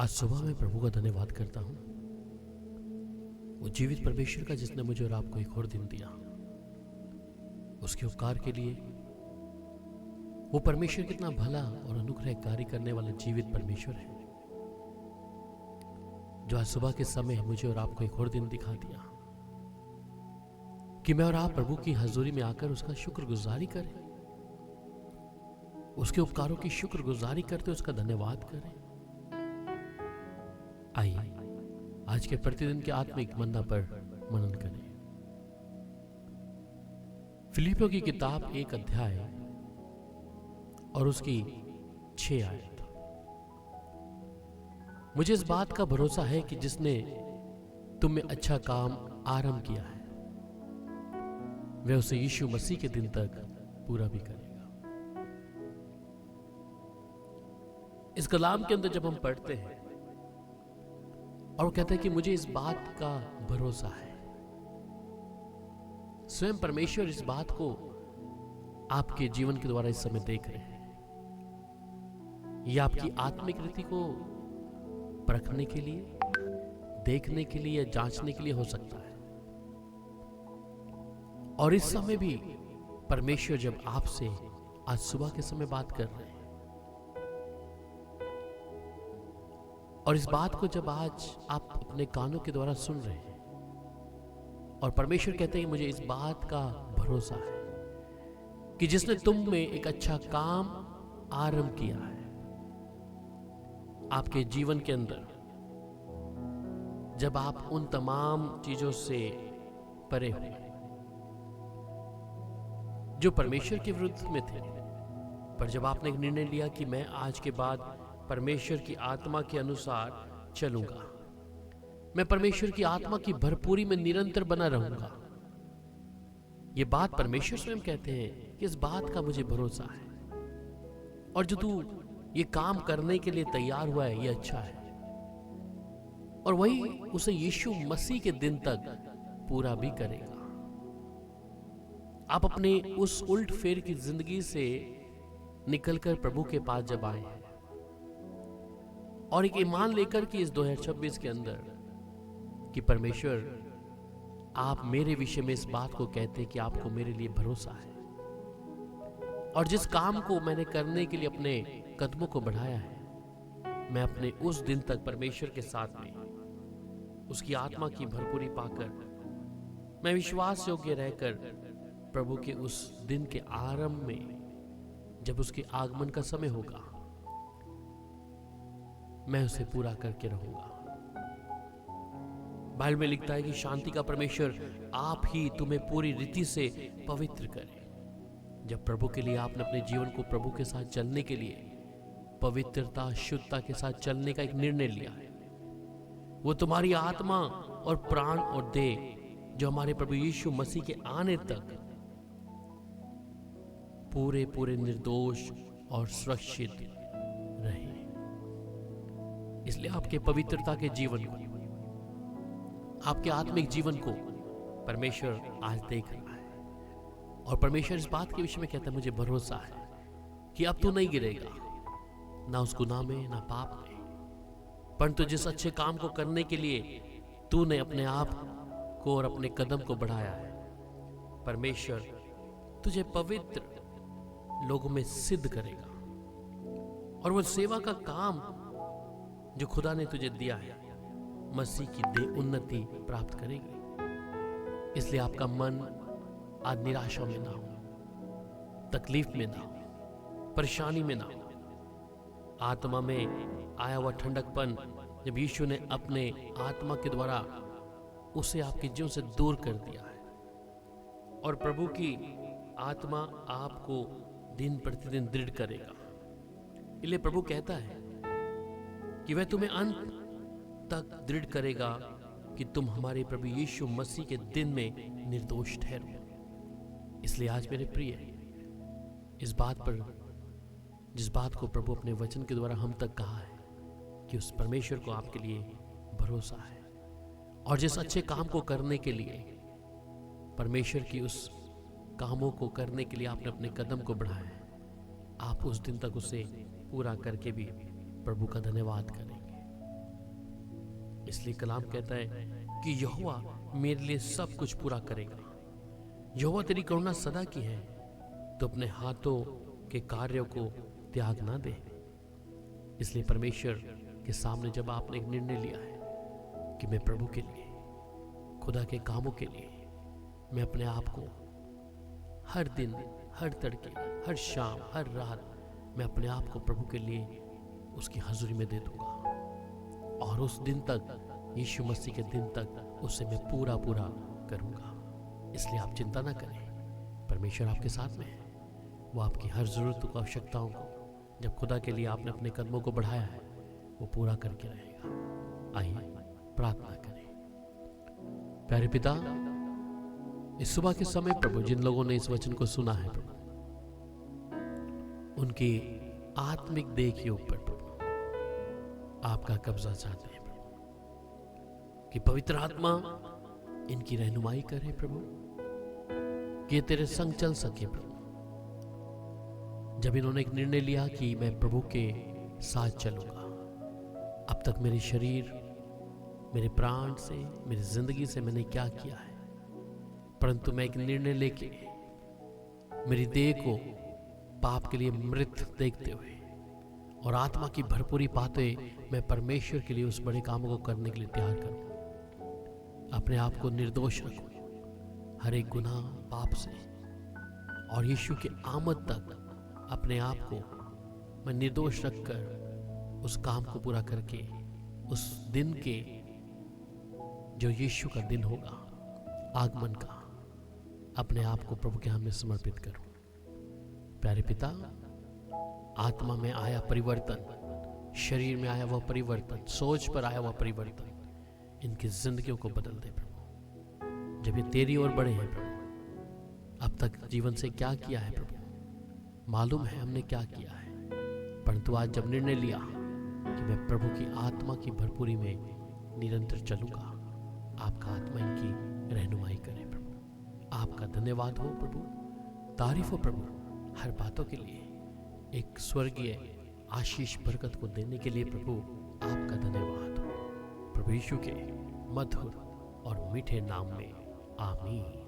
आज सुबह मैं प्रभु का धन्यवाद करता हूँ, वो जीवित परमेश्वर का जिसने मुझे और आपको एक और दिन दिया। उसके उपकार के लिए वो परमेश्वर कितना भला और अनुग्रहकारी करने वाला जीवित परमेश्वर है, जो आज सुबह के समय मुझे और आपको एक और दिन दिखा दिया कि मैं और आप प्रभु की हजूरी में आकर उसका शुक्रगुजारी करें, उसके उपकारों की शुक्रगुजारी करते उसका धन्यवाद करें। आइए आज के प्रतिदिन के आत्मिक मन्ना पर मनन करें। फिलिपियों की किताब 1 अध्याय और उसकी 6 आयत। मुझे इस बात का भरोसा है कि जिसने तुम में अच्छा काम आरंभ किया है वह उसे यीशु मसीह के दिन तक पूरा भी करेगा। इस कलाम के अंदर जब हम पढ़ते हैं और वो कहता है कि मुझे इस बात का भरोसा है, स्वयं परमेश्वर इस बात को आपके जीवन के द्वारा इस समय देख रहे हैं। यह आपकी आत्मिक रीति को परखने के लिए, देखने के लिए या जांचने के लिए हो सकता है। और इस समय भी परमेश्वर जब आपसे आज सुबह के समय बात कर रहे हैं और इस बात को जब आज आप अपने कानों के द्वारा सुन रहे हैं और परमेश्वर कहते हैं कि मुझे इस बात का भरोसा है कि जिसने तुम में एक अच्छा काम आरंभ किया है, आपके जीवन के अंदर जब आप उन तमाम चीजों से परे हुए जो परमेश्वर के विरुद्ध में थे, पर जब आपने एक निर्णय लिया कि मैं आज के बाद परमेश्वर की आत्मा के अनुसार चलूंगा, मैं परमेश्वर की आत्मा की भरपूरी में निरंतर बना रहूंगा। यह बात परमेश्वर स्वयं कहते हैं कि इस बात का मुझे भरोसा है और जो तू ये काम करने के लिए तैयार हुआ है ये अच्छा है, और वही उसे यीशु मसीह के दिन तक पूरा भी करेगा। आप अपने उस उल्ट फेर की जिंदगी से निकलकर प्रभु के पास जब आए हैं और एक ईमान लेकर कि इस 2026 के अंदर कि परमेश्वर आप मेरे विषय में इस बात को कहते हैं कि आपको मेरे लिए भरोसा है और जिस काम को मैंने करने के लिए अपने कदमों को बढ़ाया है, मैं अपने उस दिन तक परमेश्वर के साथ में उसकी आत्मा की भरपूरी पाकर मैं विश्वास योग्य रहकर प्रभु के उस दिन के आरंभ में जब उसके आगमन का समय होगा मैं उसे पूरा करके रहूंगा। बाइबल में लिखता है कि शांति का परमेश्वर आप ही तुम्हें पूरी रीति से पवित्र करे। जब प्रभु के लिए आपने अपने जीवन को प्रभु के साथ चलने के लिए पवित्रता शुद्धता के साथ चलने का एक निर्णय लिया है, वो तुम्हारी आत्मा और प्राण और देह जो हमारे प्रभु यीशु मसीह के आने तक पूरे पूरे निर्दोष और सुरक्षित रहे। इसलिए आपके पवित्रता के जीवन को, आपके आत्मिक जीवन को परमेश्वर आज देख रहा है और परमेश्वर इस बात के विषय में कहता है मुझे भरोसा है कि अब तू नहीं गिरेगा, ना उस गुनाह में ना पाप में, परंतु जिस अच्छे काम को करने के लिए तूने अपने आप को और अपने कदम को बढ़ाया है, परमेश्वर तुझे पवित्र लोगों में सिद्ध करेगा और वो सेवा का काम जो खुदा ने तुझे दिया है मसीह की देह उन्नति प्राप्त करेगी। इसलिए आपका मन आज निराशा में ना हो, तकलीफ में ना हो, परेशानी में ना हो। आत्मा में आया हुआ ठंडकपन जब यीशु ने अपने आत्मा के द्वारा उसे आपके जीवन से दूर कर दिया है और प्रभु की आत्मा आपको दिन प्रतिदिन दृढ़ करेगा। इसलिए प्रभु कहता है कि वह तुम्हें अंत तक दृढ़ करेगा कि तुम हमारे प्रभु यीशु मसीह के दिन में निर्दोष ठहरो। इसलिए आज मेरे प्रिय इस बात पर, जिस बात को प्रभु अपने वचन के द्वारा हम तक कहा है कि उस परमेश्वर को आपके लिए भरोसा है और जिस अच्छे काम को करने के लिए परमेश्वर की उस कामों को करने के लिए आपने अपने कदम को बढ़ाया है, आप उस दिन तक उसे पूरा करके भी प्रभु का धन्यवाद करेंगे। इसलिए कलाम कहता है कि यहोवा मेरे लिए सब कुछ पूरा करेगा। यहोवा तेरी करुणा सदा की है, तो अपने हाथों के कार्यों को त्याग ना दे। इसलिए परमेश्वर के सामने जब आपने एक निर्णय लिया है कि मैं प्रभु के लिए, खुदा के कामों के लिए मैं अपने आप को हर दिन, हर तड़के, हर शाम, हर रात मैं अपने आप को प्रभु के लिए उसकी हजूरी में दे दूंगा, और उस दिन तक, यीशु मसीह के दिन तक उसे मैं पूरा पूरा करूंगा। इसलिए आप चिंता ना करें, परमेश्वर आपके साथ में है। वो आपकी हर जरूरत को, आवश्यकताओं को, जब खुदा के लिए आपने अपने कदमों को बढ़ाया है, वो पूरा करके रहेगा। आइए प्रार्थना करें। प्यारे पिता, इस सुबह के समय प्रभु जिन लोगों ने इस वचन को सुना है प्रभु, उनकी आत्मिक देह के ऊपर प्रभु आपका कब्जा चाहते हैं प्रभु, कि पवित्र आत्मा इनकी रहनुमाई करे प्रभु, कि ये तेरे संग चल सके प्रभु। जब इन्होंने एक निर्णय लिया कि मैं प्रभु के साथ चलूंगा, अब तक मेरे शरीर, मेरे प्राण से, मेरी जिंदगी से मैंने क्या किया है, परंतु मैं एक निर्णय लेके मेरी देह को पाप के लिए मृत देखते हुए और आत्मा की भरपूरी पाते मैं परमेश्वर के लिए उस बड़े कामों को करने के लिए तैयार करूं। अपने आप को निर्दोष रखूं हर एक गुनाह, पाप से, और यीशु के आमद तक अपने आप को मैं निर्दोष रखकर उस काम को पूरा करके उस दिन के, जो यीशु का दिन होगा, आगमन का, अपने आप को प्रभु के हाथ में समर्पित करूं। प्यारे पिता, आत्मा में आया परिवर्तन, शरीर में आया वह परिवर्तन, सोच पर आया वह परिवर्तन, इनकी जिंदगियों को बदल दे प्रभु। जब ये तेरी ओर बढ़े हैं प्रभु, अब तक जीवन से क्या किया है प्रभु, मालूम है हमने क्या किया है, परंतु आज जब निर्णय लिया कि मैं प्रभु की आत्मा की भरपूरी में निरंतर चलूंगा, आपका आत्मा इनकी रहनुमाई करे प्रभु। आपका धन्यवाद हो प्रभु, तारीफ हो प्रभु हर बातों के लिए, एक स्वर्गीय आशीष बरकत को देने के लिए प्रभु आपका धन्यवाद हो। प्रभु यीशु के मधुर और मीठे नाम में आमीन।